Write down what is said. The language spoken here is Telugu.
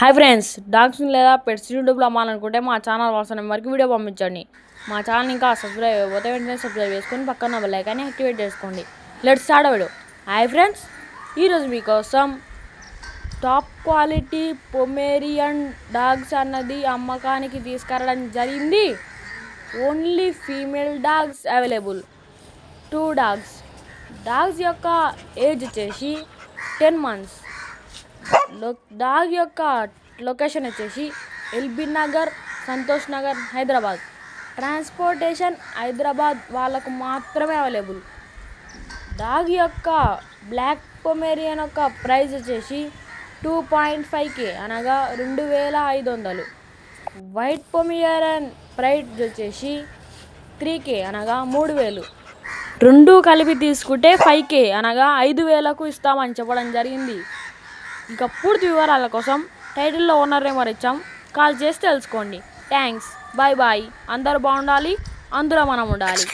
హాయ్ ఫ్రెండ్స్, డాగ్స్ని లేదా పెట్స్ యూట్యూబ్లో అమ్మాలనుకుంటే మా ఛానల్ వాట్సాప్ నెంబర్కి వీడియో పంపించండి. మా ఛానల్ ఇంకా సబ్స్క్రైబ్ అయిపోతే వెంటనే సబ్స్క్రైబ్ చేసుకొని పక్కన బెల్ ఐకాన్ని యాక్టివేట్ చేసుకోండి. Let's start video. Hi friends, ఈరోజు మీకోసం టాప్ క్వాలిటీ పొమేరియన్ డాగ్స్ అన్నది అమ్మకానికి తీసుకురావడం జరిగింది. Only female dogs available. 2 dogs యొక్క ఏజ్ వచ్చేసి 10 months. డాగ్ యొక్క లొకేషన్ వచ్చేసి ఎల్బీ నగర్, సంతోష్ నగర్, హైదరాబాద్. ట్రాన్స్పోర్టేషన్ హైదరాబాద్ వాళ్ళకు మాత్రమే అవైలబుల్. డాగ్ యొక్క బ్లాక్ పొమేరియన్ యొక్క ప్రైస్ వచ్చేసి 2.5K అనగా 2500. వైట్ పొమేరియన్ ప్రైస్ వచ్చేసి 3K అనగా 3000. రెండు కలిపి తీసుకుంటే 5K అనగా 5000కు ఇస్తామని చెప్పడం జరిగింది. ఇక పూర్తి వివరాల కోసం టైటిల్లో ఓనర్ నెంబర్ ఇచ్చాం, కాల్ చేసి తెలుసుకోండి. Thanks, bye bye. అందరూ బాగుండాలి, అందులో మనం ఉండాలి.